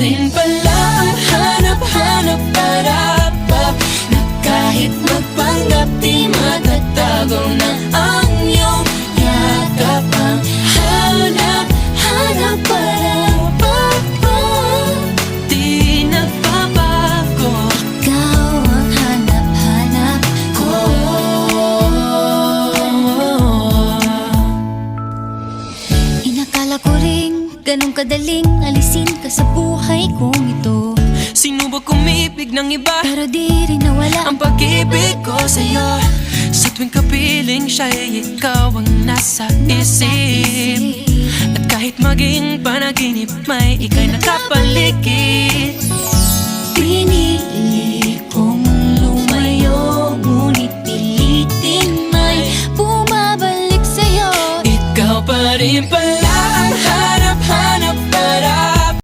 rin pala ang hanap-hanap para na kahit magpanggap di matatago na ang iyong yakap. Ang hanap-hanap para di nagbabago. Ikaw ang hanap-hanap ko. Inakala ko ring ganun kadaling alisin ka sa buhay kong ito. Sinubok umibig ng iba, pero di rin nawala ang pag-ibig ko sa'yo. Sa tuwing kapiling siya'y ikaw ang nasa isip. At kahit maging panaginip, may ika'y nakapaligid.